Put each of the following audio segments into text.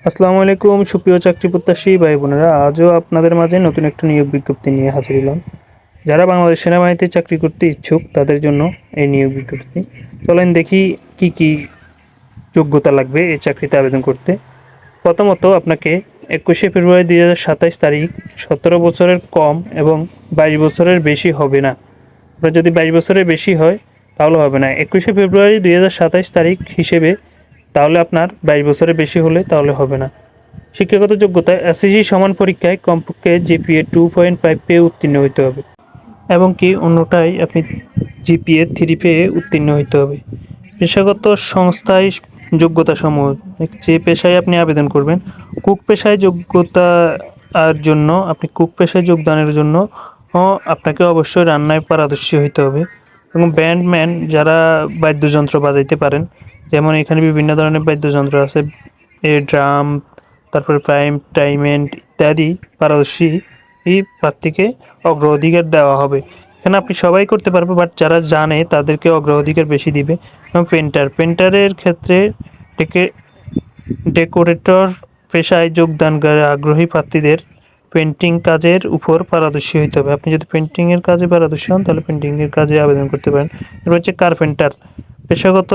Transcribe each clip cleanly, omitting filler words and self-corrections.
আসসালামু আলাইকুম সুপ্রিয় চাকরি প্রত্যাশী ভাই বোনেরা, আজও আপনাদের মাঝে নতুন একটা নিয়োগ বিজ্ঞপ্তি নিয়ে হাজির হলাম। যারা বাংলাদেশ সেনাবাহিনীতে চাকরি করতে ইচ্ছুক তাদের জন্য এই নিয়োগ বিজ্ঞপ্তি। চলেন দেখি কি কি যোগ্যতা লাগবে এই চাকরিতে আবেদন করতে। প্রথমত আপনাকে 21শে ফেব্রুয়ারি 2027 তারিখ 17 বছরের কম এবং 22 বছরের বেশি হবে না। আপনার যদি 22 বছরের বেশি হয় তাহলে হবে না। 21শে ফেব্রুয়ারি 2027 তারিখ হিসেবে তাহলে আপনার 22 বছরের বেশি হলে তাহলে হবে না। শিক্ষাগত যোগ্যতা এসএসসি সমান পরীক্ষায় কমপক্ষে জিপিএ 2.5 পেয়ে উত্তীর্ণ হইতে হবে এবং কি অন্যটায় আপনি জিপিএ 3 পেয়ে উত্তীর্ণ হইতে হবে। পেশাগত সংস্থায় যোগ্যতা সমূহ, যে পেশায় আপনি আবেদন করবেন, কুক পেশায় যোগ্যতা আর জন্য আপনি কুক পেশায় যোগদানের জন্য আপনাকে অবশ্যই রান্নায় পারদর্শী হইতে হবে এবং ব্যান্ডম্যান যারা বাদ্যযন্ত্র বাজাইতে পারেন, যেমন এখানে বিভিন্ন ধরনের বাদ্যযন্ত্র আছে, ড্রাম, তারপরে টাইমেন্ট ইত্যাদি পারদর্শী এই প্রার্থীকে অগ্রাধিকার দেওয়া হবে। এখানে আপনি সবাই করতে পারবে, বাট যারা জানে তাদেরকে অগ্রাধিকার বেশি দিবে। এবং পেন্টারের ক্ষেত্রে ডেকোরেটর পেশায় যোগদানকারী আগ্রহী প্রার্থীদের পেন্টিং কাজের উপর পারদর্শী হইতে হবে। আপনি যদি পেন্টিংয়ের কাজে পারদর্শী হন তাহলে পেন্টিংয়ের কাজে আবেদন করতে পারেন। এরপর হচ্ছে কার্পেন্টার পেশাগত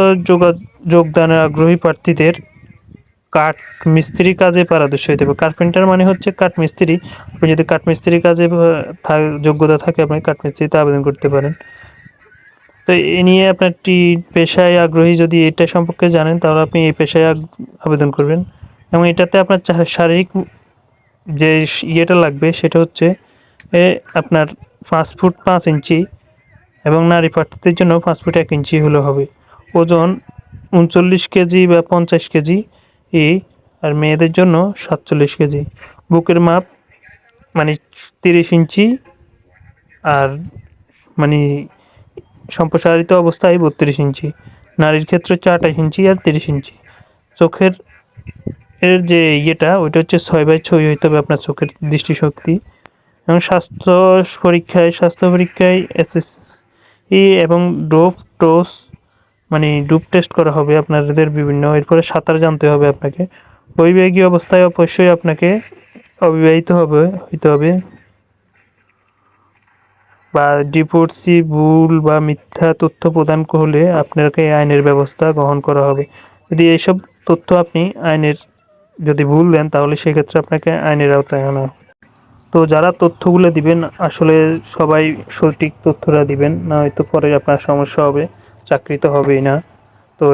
যোগদানের আগ্রহী প্রার্থীদের কাঠ মিস্ত্রি কাজে পারদর্শী হইতে হবে। কার্পেন্টার মানে হচ্ছে কাঠ মিস্ত্রি। আপনি যদি কাঠ মিস্ত্রি কাজে যোগ্যতা থাকে আপনি কাঠ মিস্ত্রিতে আবেদন করতে পারেন। তো এ নিয়ে আপনার পেশায় আগ্রহী যদি এটা সম্পর্কে জানেন তাহলে আপনি এই পেশায় আবেদন করবেন। এবং এটাতে আপনার শারীরিক যে ইয়েটা লাগবে সেটা হচ্ছে আপনার 5 ফুট 5 ইঞ্চি এবং নারী প্রার্থীদের জন্য 5 ফুট 1 ইঞ্চি হলে হবে। ওজন 39 কেজি বা 50 কেজি আর মেয়েদের জন্য 47 কেজি। বুকের মাপ মানে 30 ইঞ্চি আর মানে সম্প্রসারিত অবস্থায় 32 ইঞ্চি। নারীর ক্ষেত্রে 28 ইঞ্চি আর 30 ইঞ্চি। চোখের যে ইয়েটা ওইটা হচ্ছে 6/6 হইতে হবে আপনার চোখের দৃষ্টিশক্তি। এবং স্বাস্থ্য পরীক্ষায় এসএসসি এবং ডোপ টেস্ট করা হবে আপনাদের বিভিন্ন। এরপরে সাঁতার জানতে হবে আপনাকে। বৈবাহিক অবস্থায় অবশ্যই আপনাকে অবিবাহিত হইতে হবে বা ডিভোর্সি ভুল বা মিথ্যা তথ্য প্রদান করলে আপনাকে আইনের ব্যবস্থা গ্রহণ করা হবে। যদি এইসব তথ্য আপনি যদি ভুল দেন তাহলে সেক্ষেত্রে আপনাকে আইনের আওতায় আনা হবে। তো যারা তথ্যগুলো দিবেন আসলে সবাই সঠিক তথ্যটা দিবেন, না হয়তো পরে আপনার সমস্যা হবে, চাকরি তো হবেই না। তো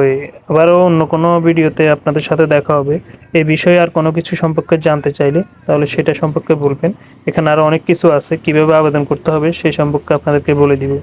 আবারও অন্য কোনো ভিডিওতে আপনাদের সাথে দেখা হবে। এই বিষয়ে আর কোনো কিছু সম্পর্কে জানতে চাইলে তাহলে সেটা সম্পর্কে বলবেন। এখানে আরও অনেক কিছু আছে, কীভাবে আবেদন করতে হবে সেই সম্পর্কে আপনাদেরকে বলে দিব।